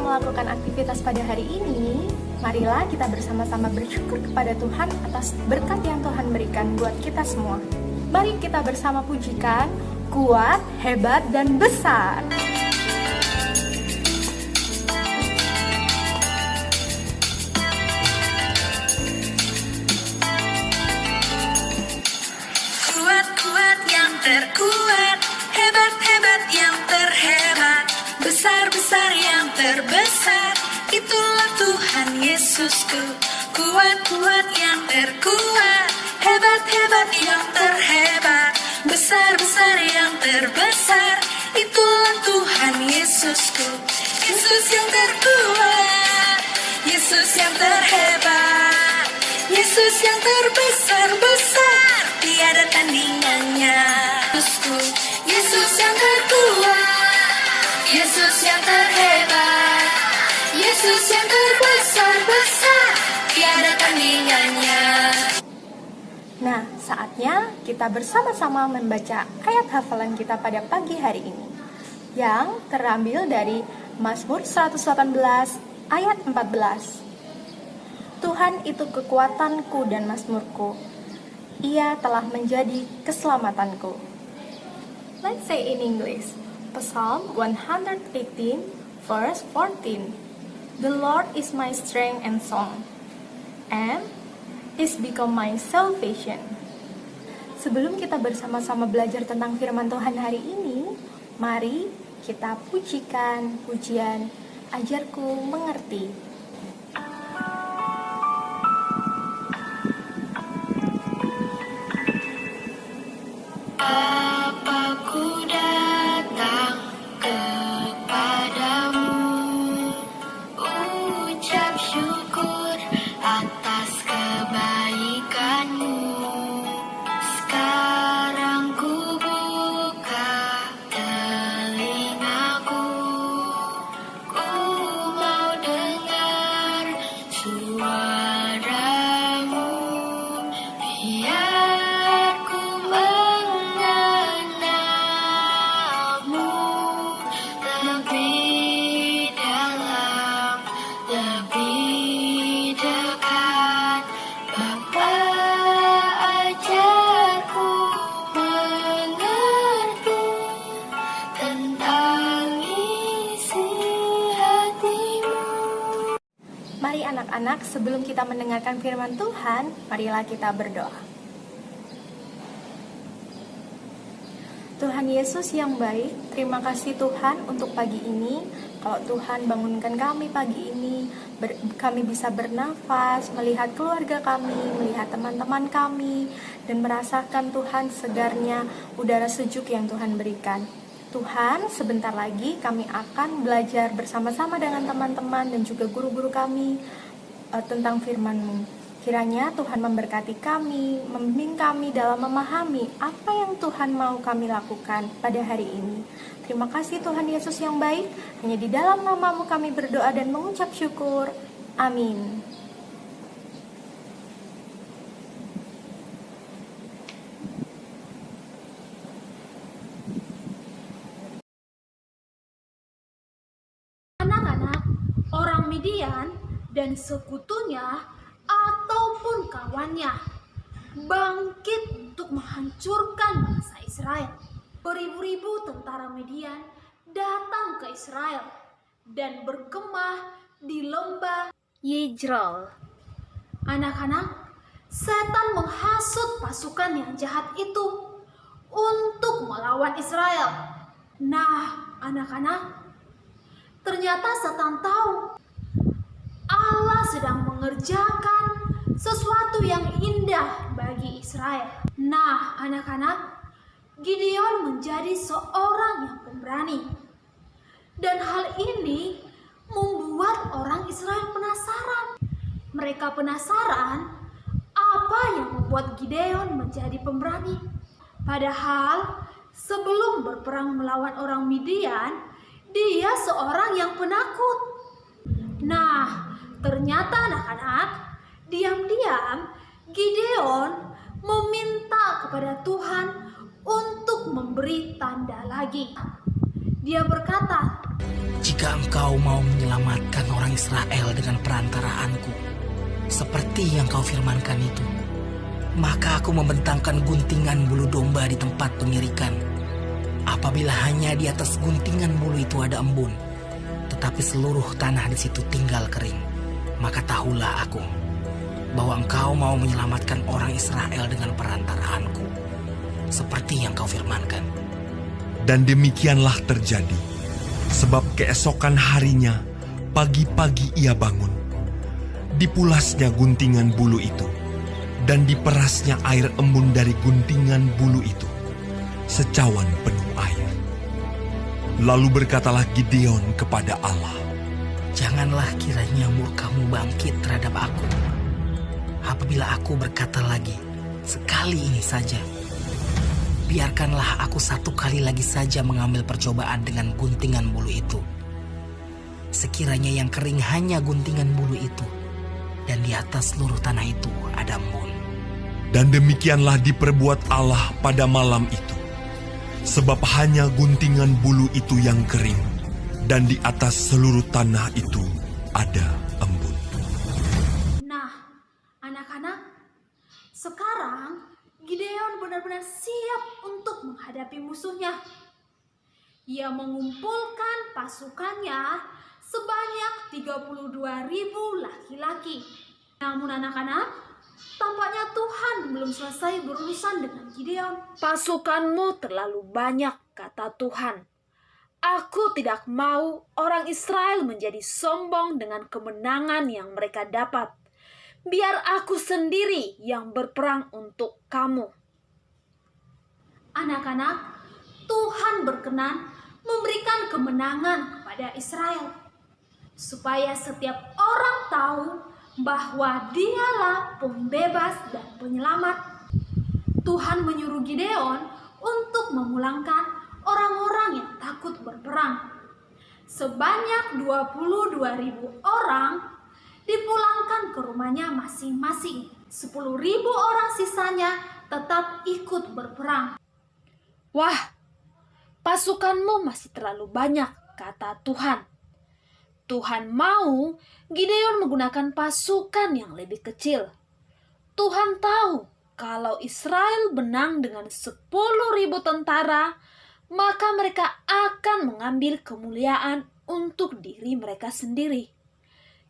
melakukan aktivitas pada hari ini, marilah kita bersama-sama bersyukur kepada Tuhan atas berkat yang Tuhan berikan buat kita semua. Mari kita bersama pujikan, kuat, hebat, dan besar. Kuat-kuat yang terkuat, hebat-hebat yang terhebat, besar-besar yang terbesar, itulah Tuhan Yesusku. Kuat-kuat yang terkuat, hebat-hebat yang terhebat, besar-besar yang terbesar, itulah Tuhan Yesusku. Yesus yang terkuat, Yesus yang terhebat, Yesus yang terbesar-besar, tiada tandingannya. Yesusku, Yesus yang terkuat, Yesus yang terhebat, Yesus yang terbesar-besar, tiada tandingannya. Nah, saatnya kita bersama-sama membaca ayat hafalan kita pada pagi hari ini, yang terambil dari Mazmur 118 ayat 14. Tuhan itu kekuatanku dan mazmurku, Ia telah menjadi keselamatanku. Let's say in English, Psalm 118 verse 14. The Lord is my strength and song, and is become my salvation. Sebelum kita bersama-sama belajar tentang firman Tuhan hari ini, mari kita pujikan pujian Ajarku Mengerti. Bapa-Ku datang kepadamu, ucap syukur atas kebaikanmu. Sekarang ku buka telingaku, ku mau dengar suaramu, biar ku mengenalmu lebih dalam, lebih dekat. Bapa, ajarku mengerti tentang isi hatimu. Mari anak-anak, sebelum kita mendengarkan firman Tuhan, marilah kita berdoa. Tuhan Yesus yang baik, terima kasih Tuhan untuk pagi ini. Kalau Tuhan bangunkan kami pagi ini, kami bisa bernafas, melihat keluarga kami, melihat teman-teman kami, dan merasakan Tuhan segarnya udara sejuk yang Tuhan berikan. Tuhan, sebentar lagi kami akan belajar bersama-sama dengan teman-teman dan juga guru-guru kami tentang firman-Mu. Kiranya Tuhan memberkati kami, membimbing kami dalam memahami apa yang Tuhan mau kami lakukan pada hari ini. Terima kasih Tuhan Yesus yang baik, hanya di dalam nama-Mu kami berdoa dan mengucap syukur. Amin. Anak-anak, orang Midian dan sekutunya ataupun kawannya bangkit untuk menghancurkan bangsa Israel. Beribu-ribu tentara Midian datang ke Israel dan berkemah di lembah Yijreel. Anak-anak, setan menghasut pasukan yang jahat itu untuk melawan Israel. Nah, anak-anak, ternyata setan tahu Allah sedang mengerjakan sesuatu yang indah bagi Israel. Nah, anak-anak, Gideon menjadi seorang yang pemberani. Dan hal ini membuat orang Israel penasaran. Mereka penasaran apa yang membuat Gideon menjadi pemberani. Padahal sebelum berperang melawan orang Midian, dia seorang yang penakut. Nah, ternyata anak-anak, diam-diam Gideon meminta kepada Tuhan untuk memberi tanda lagi. Dia berkata, Jika engkau mau menyelamatkan orang Israel dengan perantaraanku, seperti yang kau firmankan itu, maka aku membentangkan guntingan bulu domba di tempat pengirikan. Apabila hanya di atas guntingan bulu itu ada embun, tetapi seluruh tanah di situ tinggal kering, maka tahulah aku bahwa engkau mau menyelamatkan orang Israel dengan perantaraanku, seperti yang kau firmankan. Dan demikianlah terjadi, sebab keesokan harinya, pagi-pagi ia bangun. Dipulasnya guntingan bulu itu, dan diperasnya air embun dari guntingan bulu itu, secawan penuh air. Lalu berkatalah Gideon kepada Allah, Janganlah kiranya murkamu bangkit terhadap aku, apabila aku berkata lagi, sekali ini saja. Biarkanlah aku satu kali lagi saja mengambil percobaan dengan guntingan bulu itu. Sekiranya yang kering hanya guntingan bulu itu, dan di atas seluruh tanah itu ada embun. dan demikianlah diperbuat Allah pada malam itu. Sebab hanya guntingan bulu itu yang kering, dan di atas seluruh tanah itu ada embun. Nah, anak-anak, sekarang Gideon benar-benar siap untuk menghadapi musuhnya. Ia mengumpulkan pasukannya sebanyak 32.000 laki-laki. Namun anak-anak, tampaknya Tuhan belum selesai berurusan dengan Gideon. Pasukanmu terlalu banyak, kata Tuhan. Aku tidak mau orang Israel menjadi sombong dengan kemenangan yang mereka dapat. Biar aku sendiri yang berperang untuk kamu. Anak-anak, Tuhan berkenan memberikan kemenangan kepada Israel, supaya setiap orang tahu bahwa Dialah pembebas dan penyelamat. Tuhan menyuruh Gideon untuk memulangkan orang-orang yang takut berperang. Sebanyak 22.000 orang dipulangkan ke rumahnya masing-masing. 10.000 orang sisanya tetap ikut berperang. Wah, pasukanmu masih terlalu banyak, kata Tuhan. Tuhan mau Gideon menggunakan pasukan yang lebih kecil. Tuhan tahu kalau Israel menang dengan 10.000 tentara, maka mereka akan mengambil kemuliaan untuk diri mereka sendiri.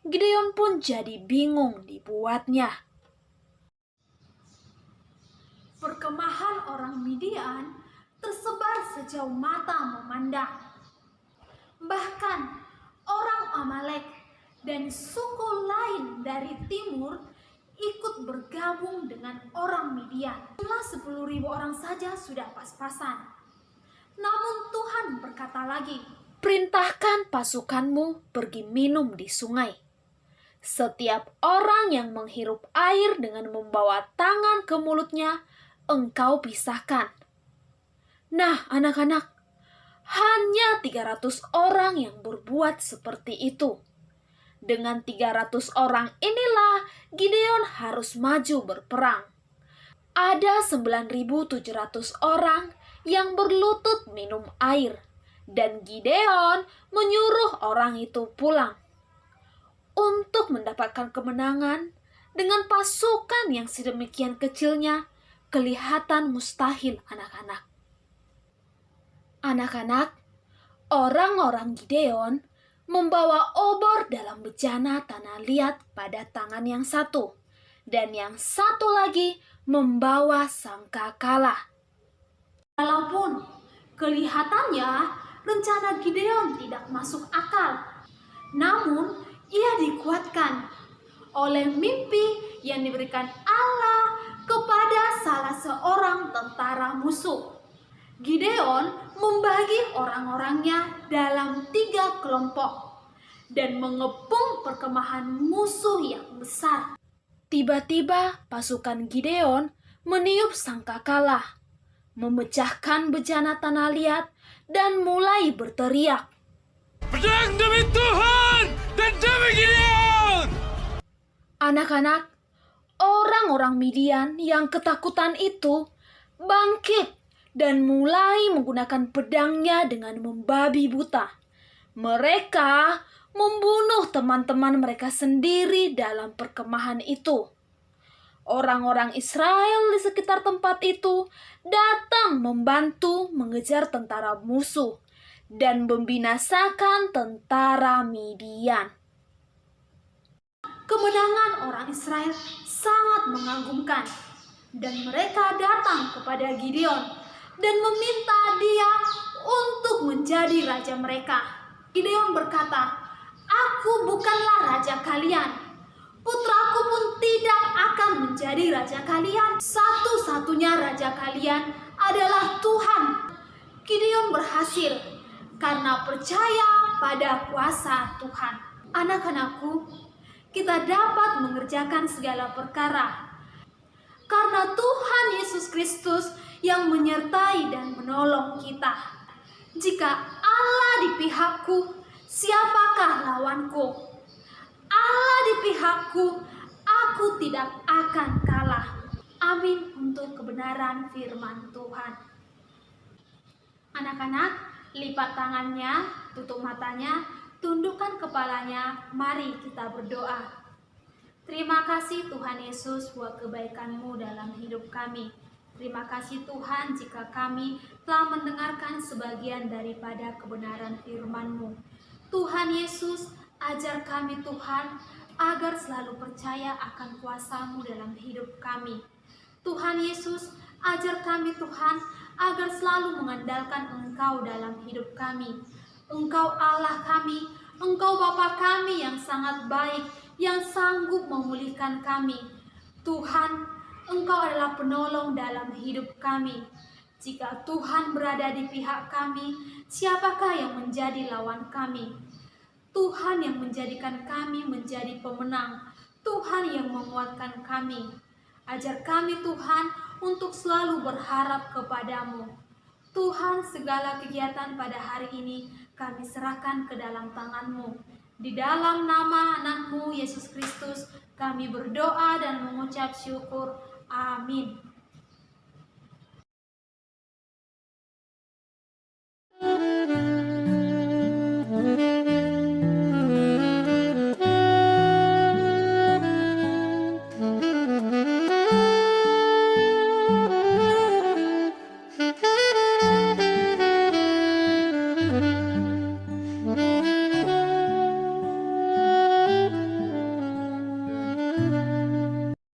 Gideon pun jadi bingung dibuatnya. Perkemahan orang Midian tersebar sejauh mata memandang. Bahkan orang Amalek dan suku lain dari timur ikut bergabung dengan orang Midian. Jumlah 10.000 orang saja sudah pas-pasan. Namun Tuhan berkata lagi, Perintahkan pasukanmu pergi minum di sungai. Setiap orang yang menghirup air dengan membawa tangan ke mulutnya, engkau pisahkan. Nah, anak-anak, hanya 300 orang yang berbuat seperti itu. Dengan 300 orang inilah Gideon harus maju berperang. Ada 9.700 orang yang berlutut minum air, dan Gideon menyuruh orang itu pulang. Untuk mendapatkan kemenangan dengan pasukan yang sedemikian kecilnya, kelihatan mustahil, anak-anak. Anak-anak, orang-orang Gideon membawa obor dalam bejana tanah liat pada tangan yang satu, dan yang satu lagi membawa sangkakala. walaupun kelihatannya rencana Gideon tidak masuk akal, namun ia dikuatkan oleh mimpi yang diberikan Allah kepada salah seorang tentara musuh. Gideon membagi orang-orangnya dalam 3 kelompok dan mengepung perkemahan musuh yang besar. Tiba-tiba pasukan Gideon meniup sangkakala, memecahkan bejana tanah liat, dan mulai berteriak. Pedang demi Tuhan dan demi Gideon! Anak-anak, orang-orang Midian yang ketakutan itu bangkit dan mulai menggunakan pedangnya dengan membabi buta. Mereka membunuh teman-teman mereka sendiri dalam perkemahan itu. Orang-orang Israel di sekitar tempat itu datang membantu mengejar tentara musuh dan membinasakan tentara Midian. Kemenangan orang Israel sangat mengagumkan, dan mereka datang kepada Gideon dan meminta dia untuk menjadi raja mereka. Gideon berkata, "Aku bukanlah raja kalian. Putraku pun tidak akan menjadi raja kalian. Satu-satunya raja kalian adalah Tuhan." Gideon berhasil karena percaya pada kuasa Tuhan. Anak-anakku, kita dapat mengerjakan segala perkara karena Tuhan Yesus Kristus yang menyertai dan menolong kita. Jika Allah di pihakku, siapakah lawanku? Allah di pihakku, aku tidak akan kalah. Amin untuk kebenaran firman Tuhan. Anak-anak, lipat tangannya, tutup matanya, tundukkan kepalanya, mari kita berdoa. Terima kasih Tuhan Yesus buat kebaikan-Mu dalam hidup kami. Terima kasih Tuhan jika kami telah mendengarkan sebagian daripada kebenaran firman-Mu. Tuhan Yesus, ajar kami Tuhan agar selalu percaya akan kuasa-Mu dalam hidup kami. Tuhan Yesus, ajar kami Tuhan agar selalu mengandalkan Engkau dalam hidup kami. Engkau Allah kami, Engkau Bapa kami yang sangat baik, yang sanggup memulihkan kami. Tuhan, Engkau adalah penolong dalam hidup kami. Jika Tuhan berada di pihak kami, siapakah yang menjadi lawan kami? Tuhan yang menjadikan kami menjadi pemenang. Tuhan yang menguatkan kami. Ajar kami Tuhan untuk selalu berharap kepadamu. Tuhan, segala kegiatan pada hari ini kami serahkan ke dalam tangan-Mu. Di dalam nama anak-Mu Yesus Kristus kami berdoa dan mengucap syukur. Amin.